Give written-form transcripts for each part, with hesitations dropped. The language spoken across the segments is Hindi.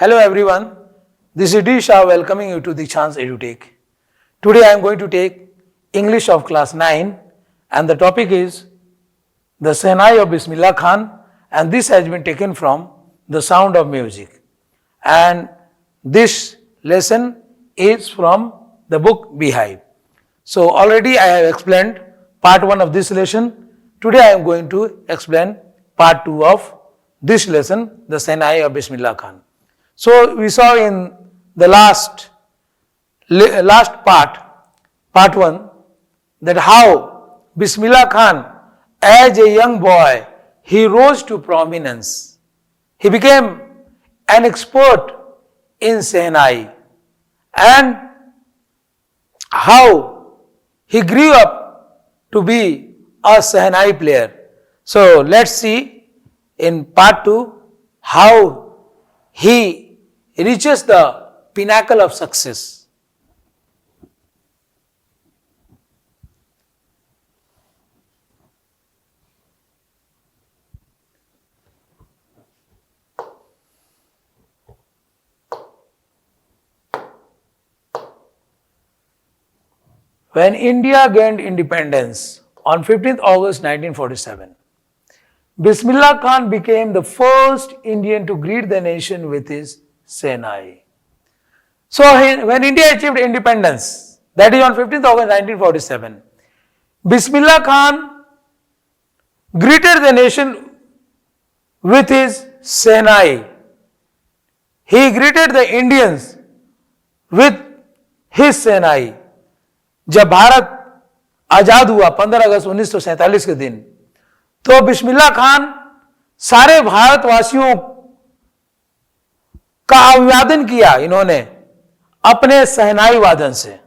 Hello everyone, this is D. Shah welcoming you to the Chance EduTech. Today I am going to take English of class 9 and the topic is the Sehnai of Bismillah Khan, and this has been taken from The Sound of Music, and this lesson is from the book Beehive. So already I have explained part 1 of this lesson. Today I am going to explain part 2 of this lesson, the Sehnai of Bismillah Khan. So we saw in the last part 1, that how Bismillah Khan, as a young boy, he rose to prominence. He became an expert in Sehnai, and how he grew up to be a Sehnai player. So let's see in part 2 how he reaches the pinnacle of success. When India gained independence on 15th August 1947, Bismillah Khan became the first Indian to greet the nation with his Sehnai. So when India achieved independence, that is on 15th August 1947, Bismillah Khan greeted the nation with his Sehnai. He greeted the Indians with his Sehnai. जब भारत आजाद हुआ 15 अगस्त 1947 के दिन, तो बिस्मिल्लाह खान सारे भारतवासियों का अभिवादन किया इन्होंने अपने सहनाई वादन से.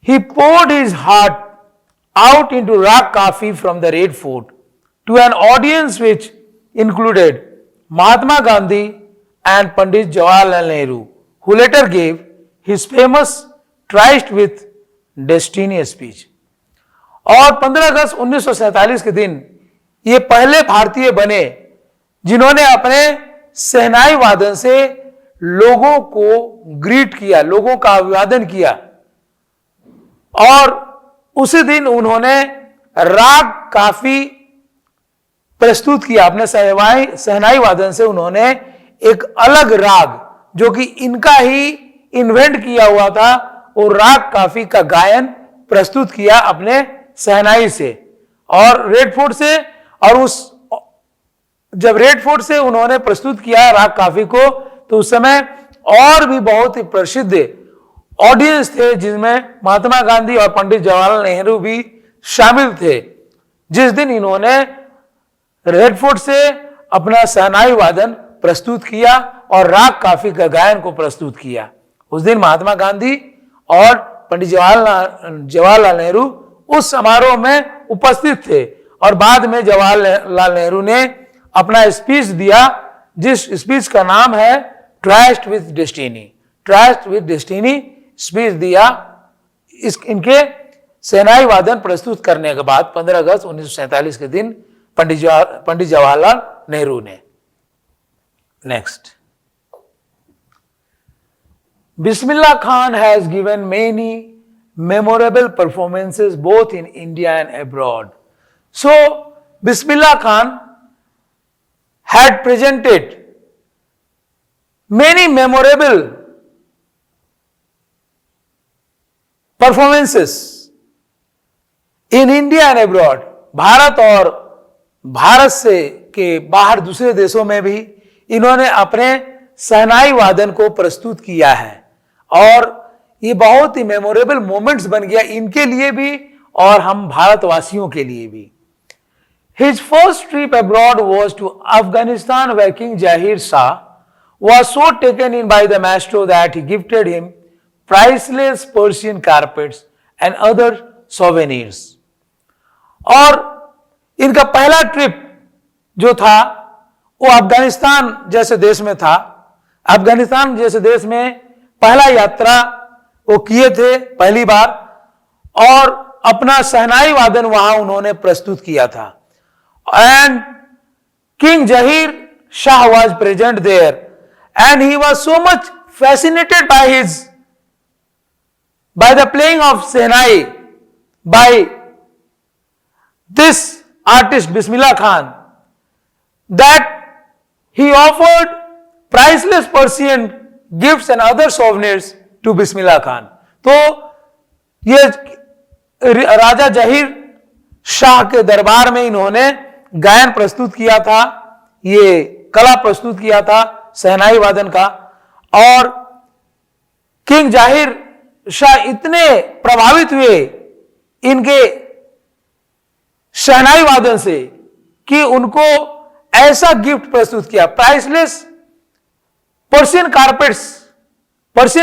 He poured his heart out into Rag Kafi from the Red Fort to an audience which included Mahatma Gandhi and Pandit Jawaharlal Nehru, who later gave his famous Tryst with Destiny speech. और 15 अगस्त 1947 के दिन ये पहले भारतीय बने जिन्होंने अपने सहनाई वादन से लोगों को ग्रीट किया, लोगों का अभिवादन किया. और उसी दिन उन्होंने राग काफी प्रस्तुत किया. अपने सहनाई वादन से उन्होंने एक अलग राग, जो कि इनका ही इन्वेंट किया हुआ था, और राग काफी का गायन प्रस्तुत किया अपने सहनाई से और रेड फोर्ट से. और जब रेड फोर्ट से उन्होंने प्रस्तुत किया राग काफी को, तो उस समय और भी बहुत ही प्रसिद्ध ऑडियंस थे, जिसमें महात्मा गांधी और पंडित जवाहरलाल नेहरू भी शामिल थे. जिस दिन इन्होंने रेड फोर्ट से अपना सहनाई वादन प्रस्तुत किया और राग काफी का गायन को प्रस्तुत किया, उस दिन महात्मा गांधी और पंडित जवाहरलाल नेहरू उस समारोह में उपस्थित थे. और बाद में जवाहरलाल नेहरू ने अपना स्पीच दिया, जिस स्पीच का नाम है trust with destiny. Trust with destiny speech दिया इनके सेनाई वादन प्रस्तुत करने के बाद 15 अगस्त 1947 के दिन पंडित जवाहरलाल नेहरू ने. Next, Bismillah Khan has given many memorable performances both in India and abroad. So, Bismillah Khan had presented many memorable performances in India and abroad. Bharat और भारत से के बाहर दूसरे देशों में भी इन्होंने अपने सहनाई वादन को प्रस्तुत किया है, और ये बहुत ही मेमोरेबल मोमेंट्स बन गया इनके लिए भी और हम भारतवासियों के लिए भी. His first trip abroad was to Afghanistan, where King Zahir Shah was so taken in by the maestro that he gifted him priceless Persian carpets and other souvenirs. और इनका पहला ट्रिप जो था वो अफगानिस्तान जैसे देश में था. अफगानिस्तान जैसे देश में पहला यात्रा वो किए थे पहली बार, और अपना सहनाई वादन वहां उन्होंने प्रस्तुत किया था. And King Zahir Shah was present there, and he was so much fascinated by the playing of Shehnai by this artist Bismillah Khan that he offered priceless Persian gifts and other souvenirs to Bismillah Khan. तो ये राजा जहीर शाह के दरबार में इन्होंने गायन प्रस्तुत किया था, ये कला प्रस्तुत किया था शहनाई वादन का। और किंग जाहिर शाह इतने प्रभावित हुए इनके शहनाई वादन से कि उनको ऐसा गिफ्ट प्रस्तुत किया, प्राइसलेस पर्शियन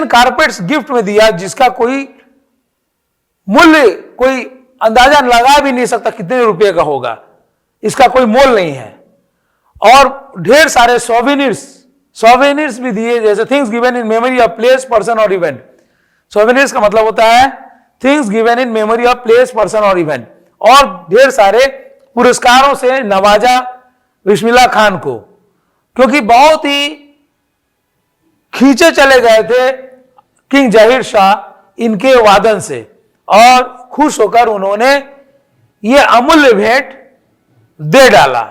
कारपेट्स गिफ्ट में दिया जिसका कोई मूल्य, कोई अंदाजा लगा भी नहीं सकता कितने रुपए का होगा, इसका कोई मोल नहीं है। और ढेर सारे सोवेनिर्स भी दिए, जैसे things given in memory of place, person और इवेंट। सोवेनिर्स का मतलब होता है things given in memory of place, person और इवेंट। और ढेर सारे पुरस्कारों से नवाजा बिस्मिल्लाह खान को, क्योंकि बहुत ही खींचे चले गए थे किंग जाहिर शाह इनके वादन से, और खुश होकर उन्होंने ये अमूल्य भेंट दे डाला।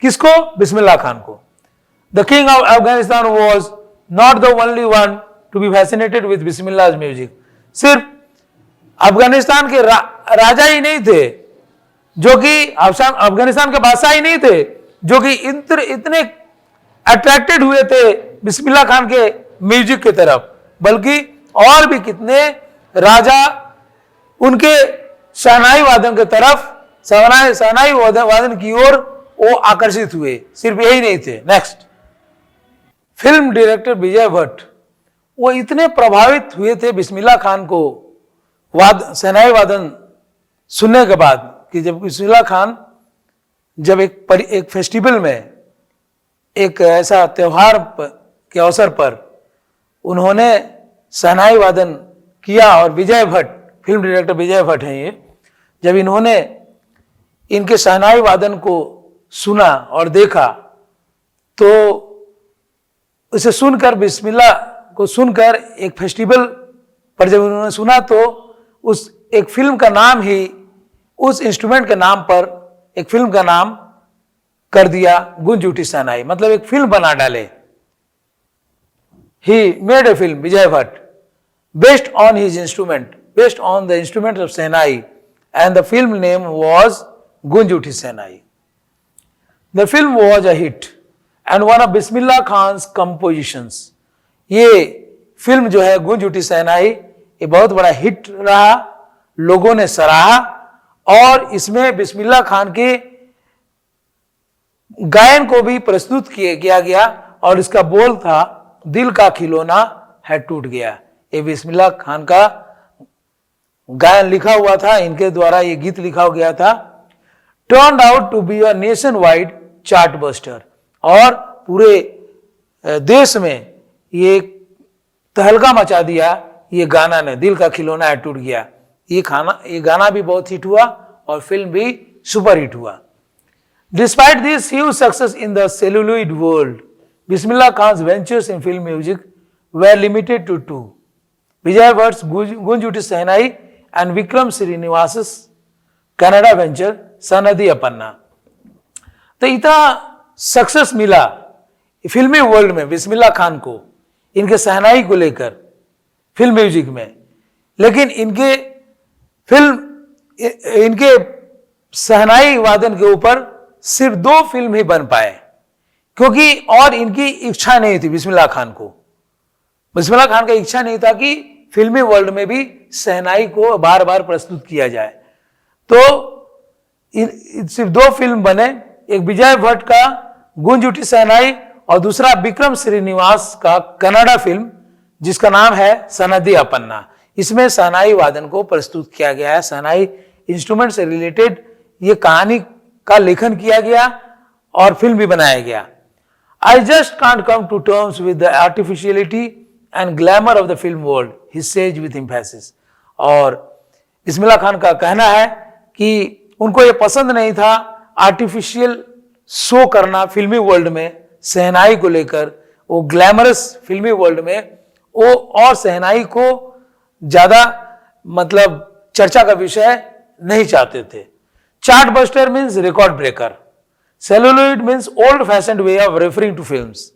किसको? बिस्मिल्लाह खान को। The king of Afghanistan was not the only one to be fascinated with Bismillah music. सिर्फ अफगानिस्तान के राजा ही नहीं थे, जो कि अफगानिस्तान के बादशाह ही नहीं थे जो कि इतने अट्रैक्टेड हुए थे बिस्मिल्लाह खान के म्यूजिक की तरफ, बल्कि और भी कितने राजा उनके शहनाई वादन की तरफ, शहनाई वादन की ओर वो आकर्षित हुए। सिर्फ यही नहीं थे। नेक्स्ट, फिल्म डायरेक्टर विजय भट्ट, वो इतने प्रभावित हुए थे बिस्मिल्लाह खान को शहनाई वादन सुनने के बाद कि जब बिस्मिल्लाह खान जब एक फेस्टिवल में, एक ऐसा त्योहार के अवसर पर उन्होंने शहनाई वादन किया, और विजय भट्ट, फिल्म डायरेक्टर विजय भट्ट हैं ये, जब इन्होंने इनके शहनाई वादन को सुना और देखा तो उसे सुनकर, बिस्मिल्लाह को सुनकर एक फेस्टिवल पर जब उन्होंने सुना तो उस एक फिल्म का नाम ही उस इंस्ट्रूमेंट के नाम पर एक फिल्म का नाम कर दिया, गूंज उठी शहनाई, मतलब एक फिल्म बना डाले। He made a film, Vijay Bhatt, based on his instrument, based on the instrument of Shehnai, and the film name was Gunj Uthi Shehnai. The film was a hit and one of Bismillah Khan's compositions. ये फिल्म जो है गूंज उठी शहनाई, ये बहुत बड़ा हिट रहा, लोगों ने सराहा, और इसमें बिस्मिल्लाह खान के गायन को भी प्रस्तुत किया गया, और इसका बोल था दिल का खिलौना है टूट गया। ये बिस्मिल्लाह खान का गायन लिखा हुआ था, इनके द्वारा ये गीत लिखा गया था। Turned out to be a nation wide chart buster, और पूरे देश में ये तहलका मचा दिया ये गाना ने, दिल का खिलौना है टूट गया। ये गाना भी बहुत हिट हुआ और फिल्म भी सुपर हिट हुआ। Despite this huge success in the celluloid world, Bismillah Khan's ventures in film music were limited to two, Vijay Bhatt's Gunj Uthi Shehnai and Vikram Srinivas's Kannada venture Sanadi Apanna। तो इतना सक्सेस मिला फिल्मी वर्ल्ड में बिस्मिल्लाह खान को, इनके शहनाई को लेकर फिल्म म्यूजिक में, लेकिन इनके शहनाई वादन के ऊपर सिर्फ 2 फिल्म ही बन पाए, क्योंकि और इनकी इच्छा नहीं थी बिस्मिल्लाह खान को। बिस्मिल्लाह खान का इच्छा नहीं था कि फिल्मी वर्ल्ड में भी शहनाई को बार बार प्रस्तुत किया जाए। तो सिर्फ 2 फिल्म बने, एक विजय भट्ट का गूंज उठी शहनाई और दूसरा विक्रम श्रीनिवास का कन्नड़ा फिल्म जिसका नाम है सनदी अपन्ना। इसमें शहनाई वादन को प्रस्तुत किया गया है, शहनाई इंस्ट्रूमेंट से रिलेटेड ये कहानी का लेखन किया गया और फिल्म भी बनाया गया। I just can't come to terms with the artificiality and glamour of the film world, he says with emphasis। और बिस्मिल्लाह खान का कहना है कि उनको ये पसंद नहीं था आर्टिफिशियल शो करना फिल्मी वर्ल्ड में शहनाई को लेकर, वो ग्लैमरस फिल्मी वर्ल्ड में वो और शहनाई को ज्यादा मतलब चर्चा का विषय नहीं चाहते थे। Chart buster means record breaker, celluloid means old fashioned way of referring to films,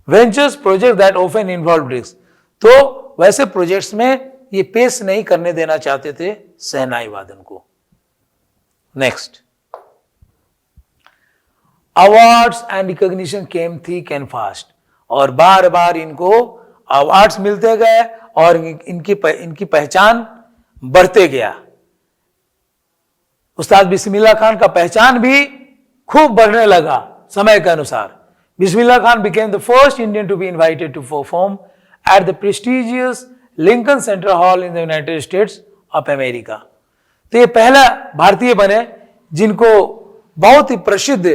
ventures project that often involve risk. तो वैसे प्रोजेक्ट्स में ये पेश नहीं करने देना चाहते थे शहनाई वादन को। Next, awards and recognition came thick and fast, और बार बार इनको अवार्ड्स मिलते गए और इनकी पहचान बढ़ते गया। उस्ताद बिस्मिल्लाह खान का पहचान भी खूब बढ़ने लगा समय के अनुसार। Bismillah Khan became the first Indian to be invited to perform at the prestigious Lincoln Center Hall in the United States of America। तो ये पहला भारतीय बने जिनको बहुत ही प्रसिद्ध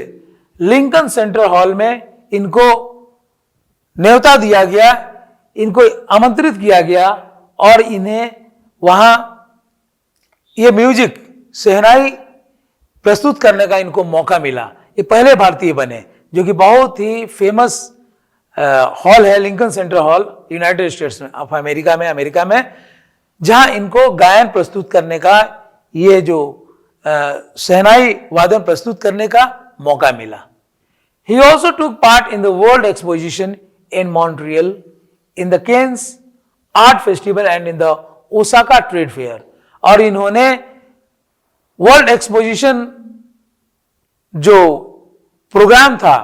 लिंकन सेंटर हॉल में इनको न्योता दिया गया, इनको आमंत्रित किया गया और इन्हें वहां ये म्यूजिक शहनाई प्रस्तुत करने का इनको मौका मिला। ये पहले भारतीय बने जो कि बहुत ही फेमस हॉल है Lincoln centre hall United states में ऑफ अमेरिका में जहां इनको गायन प्रस्तुत करने का ये जो शहनाई वादन प्रस्तुत करने का मौका मिला। He also took part in the World Exposition in Montreal, in the Cannes Art Festival and in the Osaka Trade Fair। और इन्होंने वर्ल्ड एक्सपोजिशन जो प्रोग्राम था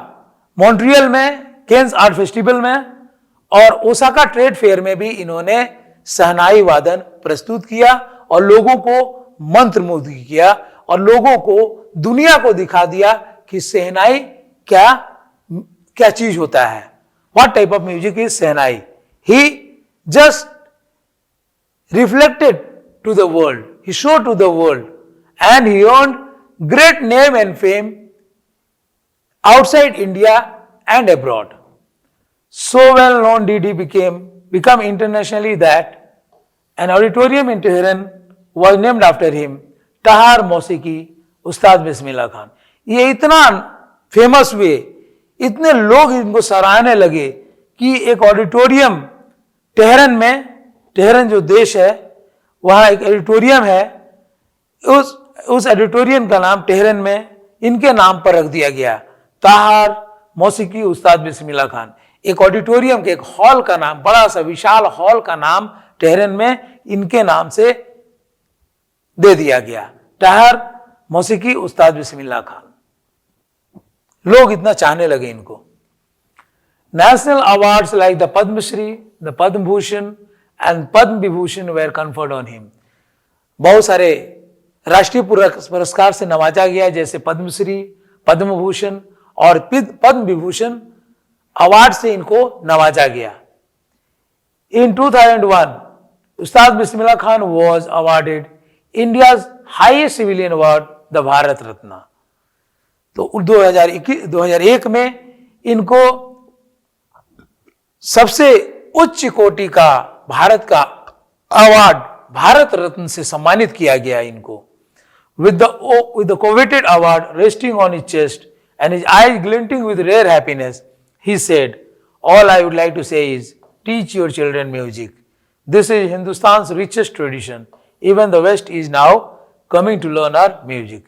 मॉन्ट्रियल में, केन्स आर्ट फेस्टिवल में और ओसाका ट्रेड फेयर में भी इन्होंने शहनाई वादन प्रस्तुत किया और लोगों को मंत्रमुग्ध किया और लोगों को दुनिया को दिखा दिया कि शहनाई क्या चीज होता है, what type of music is shehnai. He just reflected to the world, he show to the world and he earned great name and fame outside India and abroad. So well known did he become internationally that an auditorium in Tehran was named after him, Tahar मौसीकी उस्ताद बिस्मिल्लाह खान। ये इतना फेमस हुए, इतने लोग इनको सराहने लगे कि एक ऑडिटोरियम तेहरान जो देश है वहां एक ऑडिटोरियम है, उस ऑडिटोरियम का नाम तेहरान में इनके नाम पर रख दिया गया, ताहार मौसीकी उस्ताद बिस्मिल्लाह खान। एक ऑडिटोरियम के एक हॉल का नाम, बड़ा सा विशाल हॉल का नाम तेहरान में इनके नाम से दे दिया गया, ताहार मौसीकी उस्ताद बिस्मिल्लाह खान। लोग इतना चाहने लगे इनको। National awards like the Padmashri, the Padma Bhushan and Padma Vibhushan were conferred on him. बहुत सारे राष्ट्रीय पुरस्कार से नवाजा गया जैसे पद्मश्री, पद्म भूषण और पद्म विभूषण अवार्ड से इनको नवाजा गया। In 2001 Ustad Bismillah Khan was awarded India's highest civilian award the Bharat Ratna. तो 2001 में इनको सबसे उच्च कोटि का भारत का अवार्ड भारत रत्न से सम्मानित किया गया इनको। with the coveted award resting on his chest and his eyes glinting with rare happiness, he said, all I would like to say is, teach your children music. This is Hindustan's richest tradition. Even the West is now coming to learn our music.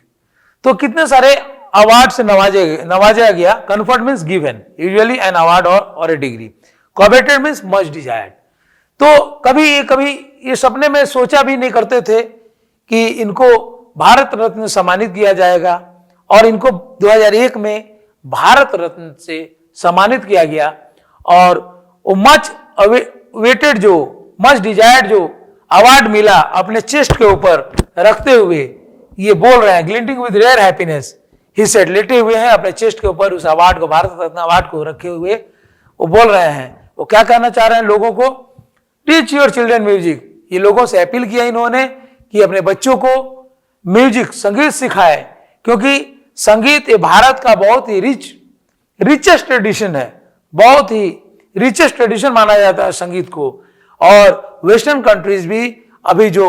तो कितने सारे अवार्ड से नवाजा गया। Conferred means given, usually an award or a degree. Coveted means much desired. तो कभी ये सपने में सोचा भी नहीं करते थे कि इनको भारत रत्न सम्मानित किया जाएगा और इनको 2001 में भारत रत्न से सम्मानित किया गया। और वो मच वेटेड जो मच डिजायर्ड जो अवार्ड मिला अपने चेस्ट के ऊपर रखते हुए ये बोल रहे हैं, glinting with rare happiness, he said, लेटे हुए हैं अपने चेस्ट के ऊपर उस अवार्ड को, भारत रत्न अवार्ड को रखे हुए वो बोल रहे हैं। वो क्या कहना चाह रहे हैं लोगों को? Teach your children music. ये लोगों से अपील किया इन्होंने कि अपने बच्चों को म्यूजिक, संगीत सिखाए, क्योंकि संगीत ये भारत का बहुत ही रिचेस्ट ट्रेडिशन है, बहुत ही रिचेस्ट ट्रेडिशन माना जाता है संगीत को। और वेस्टर्न कंट्रीज भी अभी जो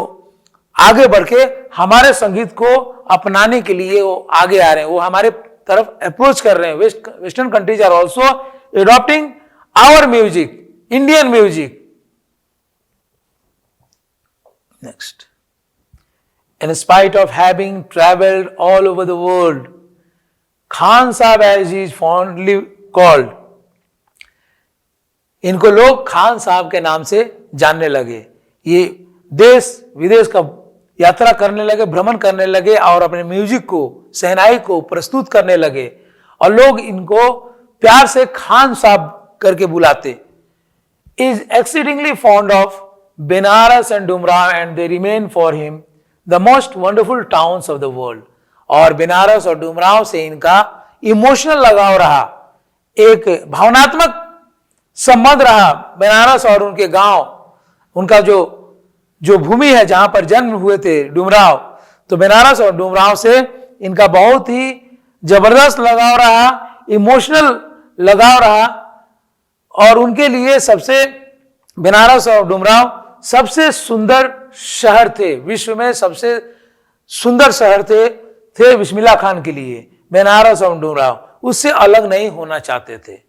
आगे बढ़ के हमारे संगीत को अपनाने के लिए वो आगे आ रहे हैं, वो हमारे तरफ अप्रोच कर रहे हैं। Western countries are also adopting our music, Indian music. Next. In spite of having traveled all over the world, Khan Sahab, as he is fondly called, इनको लोग खान साहब के नाम से जानने लगे। ये देश विदेश का यात्रा करने लगे, भ्रमण करने लगे और अपने म्यूजिक को, शहनाई को प्रस्तुत करने लगे और लोग इनको प्यार से खान साहब करके बुलाते। Is exceedingly fond of Banaras and Dumraon and they remain for him the most wonderful towns of the world. और बनारस और डुमराव से इनका इमोशनल लगाव रहा, एक भावनात्मक संबंध रहा। बनारस और उनके गांव, उनका जो भूमि है जहां पर जन्म हुए थे डुमराव, तो बनारस और डुमराव से इनका बहुत ही जबरदस्त लगाव रहा, इमोशनल लगाव रहा। और उनके लिए सबसे बनारस और डुमराव सबसे सुंदर शहर थे, विश्व में सबसे सुंदर शहर थे बिस्मिल्लाह खान के लिए। बनारस और डुमराव उससे अलग नहीं होना चाहते थे।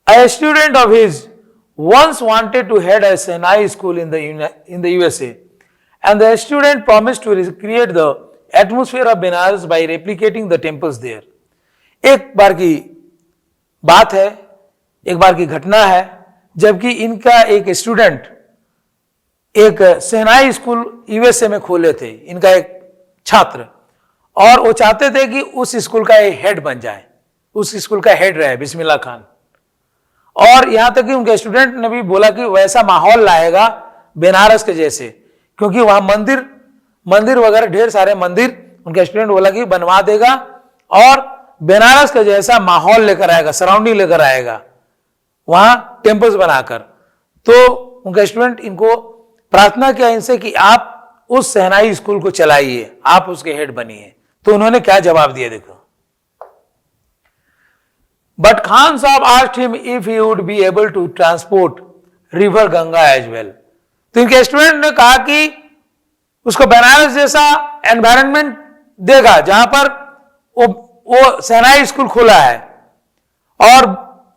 A student of his once wanted to head a Shehnai school in the USA, and the student promised to recreate the atmosphere of Benares by replicating the temples there. एक बार की बात है, एक बार की घटना है, जबकि इनका एक स्टूडेंट एक शहनाई स्कूल यूएसए में खोले थे, इनका एक छात्र, और वो चाहते थे कि उस स्कूल का हेड बन जाए, उस स्कूल का हेड रहे बिस्मिल्लाह खान। और यहां तक कि उनके स्टूडेंट ने भी बोला कि वैसा माहौल लाएगा बनारस के जैसे, क्योंकि वहां मंदिर वगैरह ढेर सारे मंदिर उनके स्टूडेंट बोला कि बनवा देगा और बनारस के जैसा माहौल लेकर आएगा, सराउंडिंग लेकर आएगा वहां टेम्पल्स बनाकर। तो उनका स्टूडेंट इनको प्रार्थना किया इनसे कि आप उस शहनाई स्कूल को चलाइए, आप उसके हेड बनिए। तो उन्होंने क्या जवाब दिया देखो। But Khan Sahab asked him if he would be able to transport river Ganga as well. तो इनके स्टूडेंट ने कहा कि उसको बनारस जैसा एनवायरनमेंट देगा जहां पर वो शहनाई स्कूल खोला है, और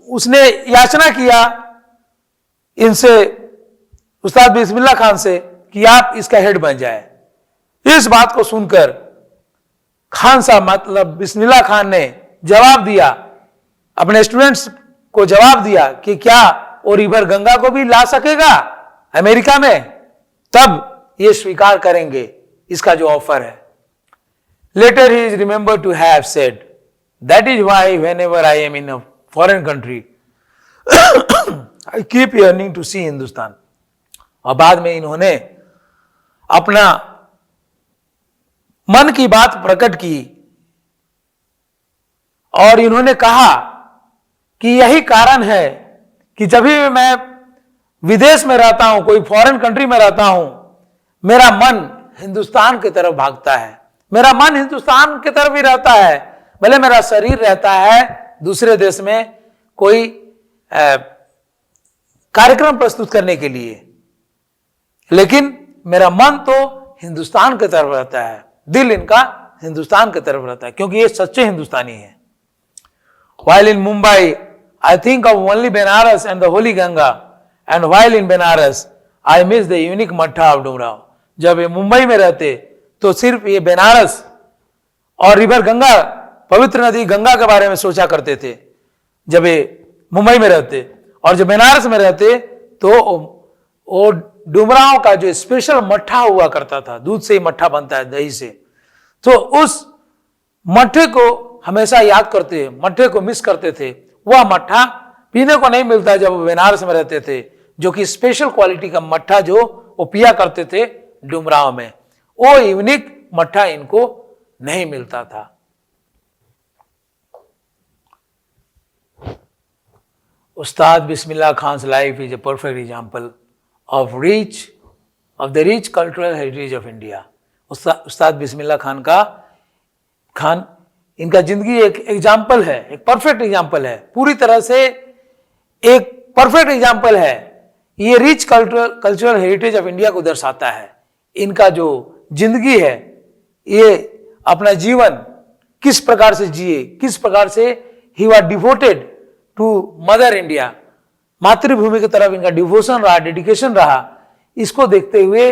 उसने याचना किया इनसे, उस्ताद बिस्मिल्लाह खान से, कि आप इसका हेड बन जाए। इस बात को सुनकर खान साहब मतलब बिस्मिल्लाह खान ने जवाब दिया, अपने स्टूडेंट्स को जवाब दिया कि क्या वो रिवर गंगा को भी ला सकेगा अमेरिका में, तब ये स्वीकार करेंगे इसका जो ऑफर है। Later he is remember to have said that is why whenever I am in a foreign country I keep yearning to see Hindustan. और बाद में इन्होंने अपना मन की बात प्रकट की और इन्होंने कहा कि यही कारण है कि जब भी मैं विदेश में रहता हूं, कोई फॉरेन कंट्री में रहता हूं, मेरा मन हिंदुस्तान की तरफ भागता है, मेरा मन हिंदुस्तान की तरफ ही रहता है। भले मेरा शरीर रहता है दूसरे देश में कोई कार्यक्रम प्रस्तुत करने के लिए, लेकिन मेरा मन तो हिंदुस्तान की तरफ रहता है, दिल इनका हिंदुस्तान की तरफ रहता है, क्योंकि ये सच्चे हिंदुस्तानी है। While in Mumbai, I think of only Benares and the Holy Ganga, and while in Benares, I miss the unique मट्ठा of डुमराव। जब ये मुंबई में रहते तो सिर्फ ये बनारस और रिवर गंगा, पवित्र नदी गंगा के बारे में सोचा करते थे जब ये मुंबई में रहते, और जब बनारस में रहते तो वो डुमराव का जो स्पेशल मट्ठा हुआ करता था, दूध से ही मट्ठा बनता है, दही से, तो उस मट्ठे को हमेशा याद करते, मट्ठे को मिस करते थे। वह मट्ठा पीने को नहीं मिलता जब वो बनारस में रहते थे, जो कि स्पेशल क्वालिटी का मट्ठा जो वो पिया करते थे डुमराव में, वो यूनिक मट्ठा इनको नहीं मिलता था। Ustad Bismillah Khan's life is a perfect example of the rich cultural heritage of India. Ustad Bismillah Khan इनका जिंदगी एक एग्जाम्पल है, एक परफेक्ट एग्जाम्पल है, पूरी तरह से एक परफेक्ट एग्जाम्पल है। ये rich cultural heritage of India को दर्शाता है। इनका जो जिंदगी है, ये अपना जीवन किस प्रकार से जिए, किस प्रकार से he was devoted to mother India, मातृभूमि की तरफ इनका डिवोशन रहा, डेडिकेशन रहा, इसको देखते हुए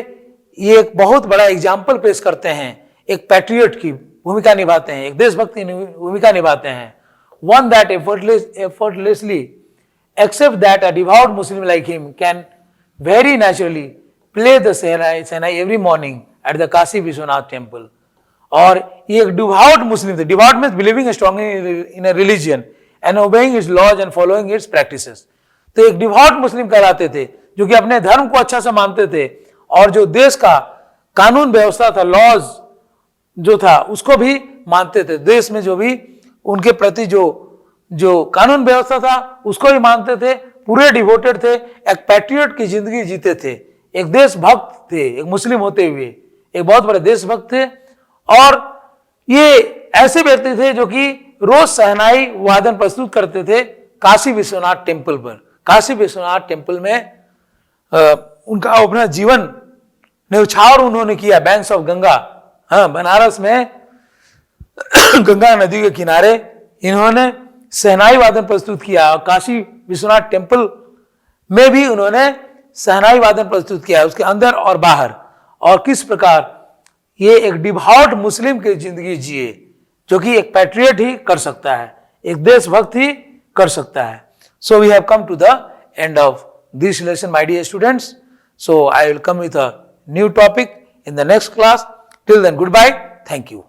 ये एक बहुत बड़ा एग्जाम्पल पेश करते हैं, एक पैट्रियट की भूमिका निभाते हैं, एक देशभक्त की भूमिका निभाते हैं. One that effortlessly accept that a devout Muslim like him can very naturally play the Sehnai every morning at the Kashi Vishwanath temple. और ये एक डिवोट मुस्लिम थे. Devout means believing strongly in a religion and obeying its laws and following its practices. तो एक डिवोट मुस्लिम कहलाते थे जो कि अपने धर्म को अच्छा से मानते थे और जो देश का कानून व्यवस्था था, लॉज जो था उसको भी मानते थे. देश में जो भी उनके प्रति जो कानून व्यवस्था था उसको भी मानते थे, पूरे डिवोटेड थे, एक पैट्रियट की जिंदगी जीते थे, एक देशभक्त थे, एक मुस्लिम होते हुए एक बहुत बड़े देशभक्त थे. और ये ऐसे व्यक्ति थे जो कि रोज सहनाई वादन प्रस्तुत करते थे काशी विश्वनाथ टेम्पल पर. काशी विश्वनाथ टेम्पल में उनका अपना जीवन न्यौछावर उन्होंने किया. बैंक्स ऑफ गंगा, हाँ, बनारस में गंगा नदी के किनारे इन्होंने सहनाई वादन प्रस्तुत किया. और काशी विश्वनाथ टेम्पल में भी उन्होंने सहनाई वादन प्रस्तुत किया, उसके अंदर और बाहर. और किस प्रकार ये एक डिवोट मुस्लिम की जिंदगी जिए, जो कि एक पैट्रियट ही कर सकता है, एक देशभक्त ही कर सकता है. So we have come to the end of this lesson my dear students. So I will come with a new topic in the next class. Till then, goodbye. Thank you.